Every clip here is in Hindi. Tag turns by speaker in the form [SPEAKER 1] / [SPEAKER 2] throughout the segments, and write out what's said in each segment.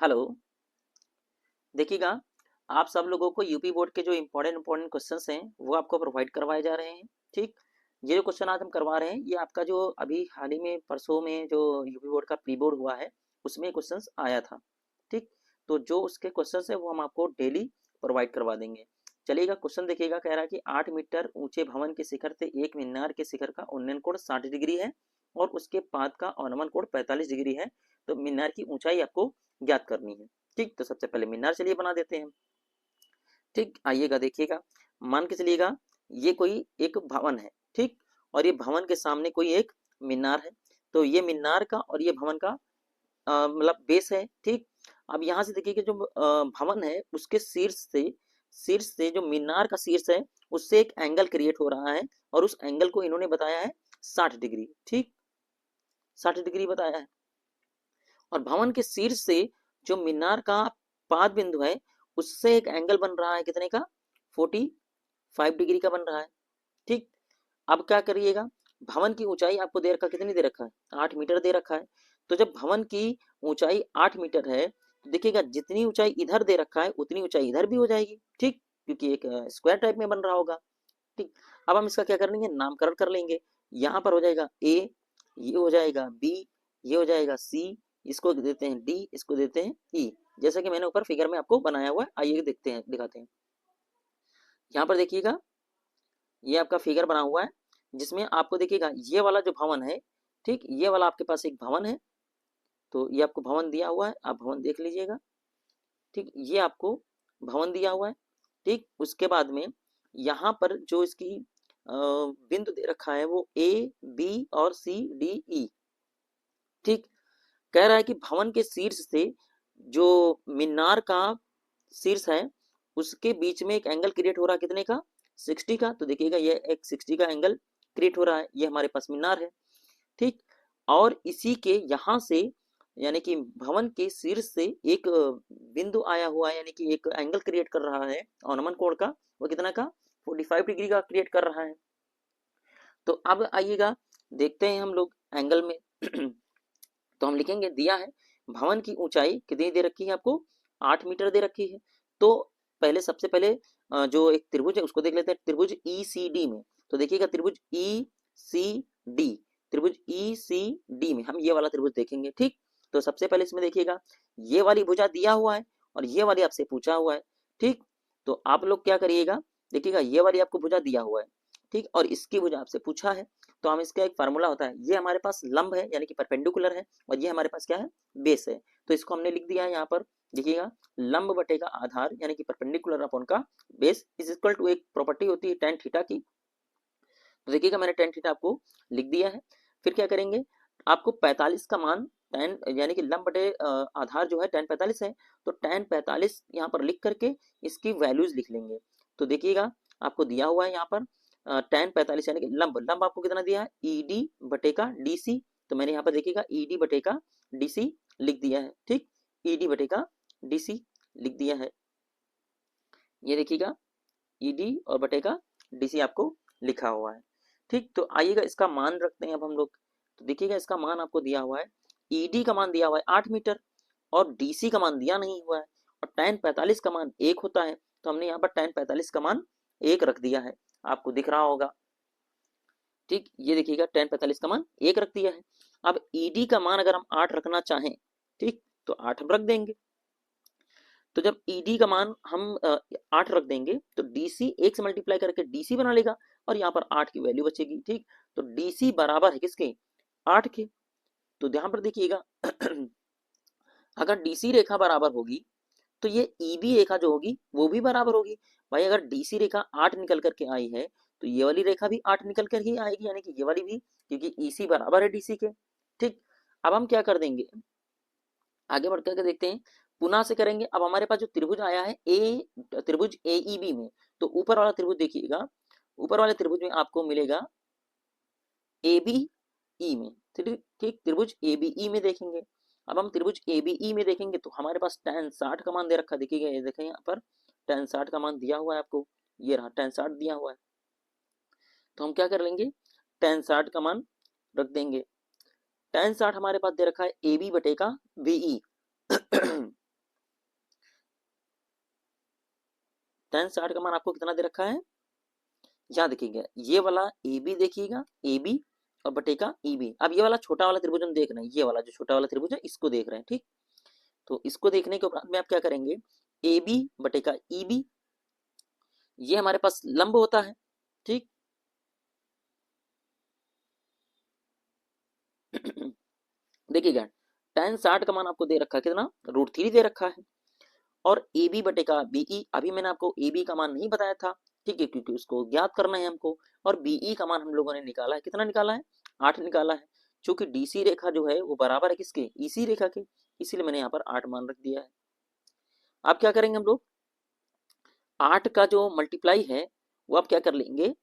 [SPEAKER 1] हेलो। देखिएगा, आप सब लोगों को यूपी बोर्ड के जो इम्पोर्टेंट क्वेश्चंस हैं वो आपको प्रोवाइड करवाए जा रहे हैं। ठीक, ये जो क्वेश्चन आज हम करवा रहे हैं ये आपका जो अभी हाल ही में परसों में जो यूपी बोर्ड का प्री बोर्ड हुआ है उसमें क्वेश्चंस आया था। ठीक, तो जो उसके क्वेश्चंस है वो हम आपको डेली प्रोवाइड करवा देंगे। चलिएगा, क्वेश्चन देखिएगा, कह रहा है कि 8 मीटर ऊंचे भवन के शिखर से एक मीनार के शिखर का उन्नयन कोण 60 डिग्री है और उसके पाद का अवनमन कोण 45 डिग्री है। तो मीनार की ऊंचाई आपको ज्ञात करनी है। ठीक, तो सबसे पहले मीनार चलिए बना देते हैं। ठीक, आइएगा देखिएगा, मान के चलिएगा ये कोई एक भवन है। ठीक, और ये भवन के सामने कोई एक मीनार है। तो ये मीनार का और ये भवन का मतलब बेस है। ठीक, अब यहाँ से देखिए कि जो भवन है उसके शीर्ष से जो मीनार का शीर्ष है उससे एक एंगल क्रिएट हो रहा है और उस एंगल को इन्होंने बताया है 60 डिग्री। ठीक, 60 डिग्री बताया है। और भवन के शीर्ष से जो मीनार का पाद बिंदु है उससे एक एंगल बन रहा है कितने का, 45 डिग्री का बन रहा है। ठीक, अब क्या करिएगा, भवन की ऊंचाई आपको दे रखा, कितनी दे रखा है, 8 मीटर दे रखा है। तो जब भवन की ऊंचाई 8 मीटर है तो देखिएगा जितनी ऊंचाई इधर दे रखा है उतनी ऊंचाई इधर भी हो जाएगी। ठीक, क्योंकि एक स्क्वायर टाइप में बन रहा होगा। ठीक, अब हम इसका क्या कर लेंगे, नामकरण कर लेंगे। यहाँ पर हो जाएगा ए, ये हो जाएगा बी, ये हो जाएगा सी, इसको देते हैं डी, इसको देते हैं ई, जैसा कि मैंने ऊपर फिगर में आपको बनाया हुआ है। आइए देखते हैं, दिखाते हैं। यहाँ पर देखिएगा ये आपका फिगर बना हुआ है जिसमें आपको देखिएगा ये वाला जो भवन है, ठीक, ये वाला आपके पास एक भवन है। तो ये आपको भवन दिया हुआ है, आप भवन देख लीजिएगा। ठीक, ये आपको भवन दिया हुआ है। ठीक, उसके बाद में यहाँ पर जो इसकी बिंदु दे रखा है वो ए, बी और सी, डी, ई। ठीक, कह रहा है कि भवन के शीर्ष से जो मीनार का शीर्ष है उसके बीच में एक एंगल क्रिएट हो रहा है कितने का, 60 का। तो देखिएगा ये एक 60 का एंगल क्रिएट हो रहा है, ये हमारे पास मीनार है। ठीक, और इसी के यहाँ से यानी कि भवन के शीर्ष से एक बिंदु आया हुआ है, यानी कि एक एंगल क्रिएट कर रहा है अवनमन कोण का, वो कितना का, 45 डिग्री का क्रिएट कर रहा है। तो अब आइएगा देखते हैं हम लोग एंगल में तो हम लिखेंगे, दिया है भवन की ऊंचाई कितनी दे रखी है आपको, 8 मीटर दे रखी है। तो पहले सबसे पहले जो एक त्रिभुज है उसको देख लेते हैं, त्रिभुज ई सी डी में। तो देखिएगा त्रिभुज ई सी डी, त्रिभुज ई सी डी में हम ये वाला त्रिभुज देखेंगे। ठीक, तो सबसे पहले इसमें देखिएगा ये वाली भुजा दिया हुआ है और ये वाली आपसे पूछा हुआ है। ठीक, तो आप लोग क्या करिएगा, देखिएगा ये वाली आपको भुजा दिया हुआ है, ठीक, और इसकी भुजा आपसे पूछा है। तो हम इसका एक फार्मूला होता है, ये हमारे पास लंब है यानी कि परपेंडिकुलर है और ये हमारे पास क्या है, बेस है। तो इसको हमने लिख दिया है यहाँ पर, देखिएगा लंब बटेगा आधार यानी कि परपेंडिकुलर अपॉन का बेस इज इक्वल टू, एक प्रॉपर्टी होती है tan थीटा की। तो देखिएगा मैंने tan थीटा आपको लिख दिया है। फिर क्या करेंगे, आपको 45 का मान, tan यानी कि लंब बटे आधार जो है tan 45 है, तो tan 45 यहाँ पर लिख करके इसकी वैल्यूज लिख लेंगे। तो देखिएगा आपको दिया हुआ है यहाँ पर tan 45 यानी कि लंब, लंब आपको कितना दिया है, ईडी बटे का डीसी। तो मैंने यहाँ पर देखिएगा ईडी बटे का डीसी लिख दिया है। ठीक, ईडी बटे का डीसी लिख दिया है, ये देखिएगा ईडी और बटे का डीसी आपको लिखा हुआ है। ठीक, तो आइएगा इसका मान रखते हैं अब हम लोग। तो देखिएगा इसका मान आपको दिया हुआ है, ईडी का मान दिया हुआ है 8 मीटर और डीसी का मान दिया नहीं हुआ है, और tan 45 का मान 1 होता है। तो हमने यहाँ पर tan 45 का मान 1 रख दिया है, आपको दिख रहा होगा। ठीक, ये देखिएगा tan 45 का मान 1 रख दिया है। अब ईडी का मान अगर हम 8 रखना चाहें, ठीक, तो 8 हम रख देंगे। तो जब ईडी का मान हम 8 रख देंगे तो डीसी 1 से मल्टीप्लाई करके डीसी बना लेगा और यहाँ पर 8 की वैल्यू बचेगी। ठीक, तो डीसी बराबर है किसके, 8 के। तो ध्यान पर देखिएगा अगर डीसी रेखा बराबर होगी तो ये ईबी रेखा जो होगी वो भी बराबर होगी। भाई अगर डीसी रेखा 8 निकल करके आई है तो ये वाली रेखा भी 8 निकल कर ही आएगी, यानी कि ये वाली भी, क्योंकि ईसी बराबर है डीसी के। ठीक, अब हम क्या कर देंगे, आगे बढ़ करके देखते हैं, पुनः से करेंगे। अब हमारे पास जो त्रिभुज आया है ए, त्रिभुज एईबी में, तो ऊपर वाला त्रिभुज देखिएगा, ऊपर वाले त्रिभुज में आपको मिलेगा ए बी ई में। ठीक, त्रिभुज ए बी ई में देखेंगे। अब हम त्रिभुज ए बी ई में देखेंगे तो हमारे पास tan 60 का मान दे रखा, देखिएगा ये देखें यहाँ पर tan 60 का मान दिया हुआ है आपको, ये रहा tan 60 दिया हुआ है। तो हम क्या कर लेंगे, tan 60 का मान रख देंगे। tan 60 हमारे पास दे रखा है ए बी बटे का बीई tan 60 का मान आपको कितना दे रखा है, यहाँ देखिएगा ये वाला ए बी देखिएगा, ए बी और बटे का ई बी। अब ये वाला छोटा वाला त्रिभुज हम देख रहे हैं, ये वाला जो छोटा वाला त्रिभुज है इसको देख रहे हैं, ठीक। तो इसको देखने के उपरांत में आप क्या करेंगे, ए बी बटे का ई बी, ये हमारे पास लंब होता है, ठीक। देखिएगा tan 60 का मान आपको दे रखा है कितना, √3 दे रखा है। और ए बी बटे का बीई, अभी मैंने आपको ए बी का मान नहीं बताया था, ठीक है, क्योंकि उसको ज्ञात करना है हमको। और बीई का मान हम लोगों ने निकाला है, कितना निकाला है, 8 निकाला है। चूंकि डीसी रेखा जो है वो बराबर है किसके, ईसी रेखा के, इसीलिए मैंने यहाँ पर 8 मान रख दिया है। अब क्या करेंगे हम लोग, 8 का जो मल्टीप्लाई है वो आप क्या कर लेंगे,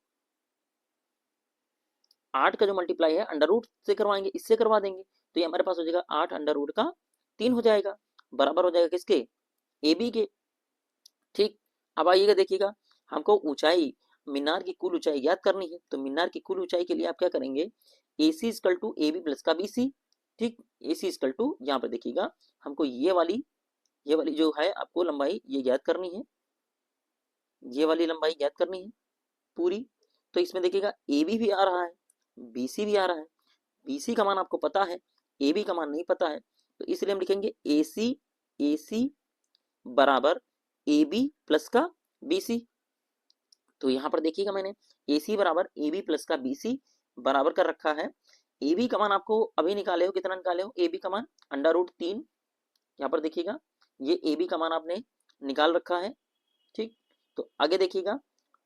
[SPEAKER 1] 8 का जो मल्टीप्लाई है अंडर रूट से करवाएंगे, इससे करवा देंगे। तो ये हमारे पास हो जाएगा 8 अंडर रूट का 3 हो जाएगा, बराबर हो जाएगा किसके, ए बी के, ठीक। अब आइएगा देखिएगा, हमको ऊंचाई, मीनार की कुल ऊंचाई याद करनी है। तो मीनार की कुल ऊंचाई के लिए आप क्या करेंगे, A C equal to A B plus का बी सी, ठीक। ए सी इजकल टू, यहाँ पर देखिएगा हमको ये वाली जो है आपको लंबाई ये याद करनी है, ये वाली लंबाई याद करनी है पूरी। तो इसमें देखिएगा ए बी भी आ रहा है, बी सी भी आ रहा है। बी सी का मान आपको पता है, ए बी का मान नहीं पता है, तो इसलिए हम लिखेंगे ए सी बराबर ए बी प्लस का बी सी। तो यहाँ पर देखिएगा मैंने ए सी बराबर ए बी प्लस का बी सी बराबर कर रखा है। ए बी का मान आपको अभी निकाले हो, कितना निकाले हो, ए बी का मान अंडर रूट 3, यहाँ पर देखिएगा ये ए बी का मान आपने निकाल रखा है, ठीक। तो आगे देखिएगा,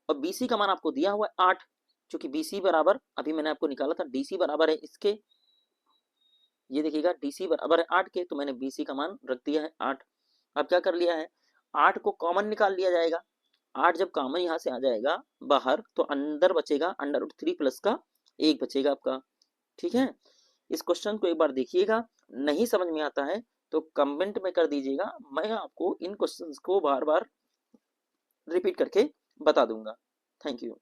[SPEAKER 1] और बी सी का मान आपको दिया हुआ है 8, चूंकि बी सी बराबर अभी मैंने आपको निकाला था, डी सी बराबर है इसके, ये देखिएगा डी सी बराबर है 8 के, तो मैंने बी सी का मान रख दिया है 8। अब क्या कर लिया है, 8 को कॉमन निकाल लिया जाएगा। 8 जब कॉमन यहाँ से आ जाएगा बाहर, तो अंदर बचेगा अंडर रूट 3 प्लस का 1 बचेगा आपका, ठीक है। इस क्वेश्चन को एक बार देखिएगा, नहीं समझ में आता है तो कमेंट में कर दीजिएगा, मैं आपको इन क्वेश्चंस को बार बार रिपीट करके बता दूंगा। Thank you.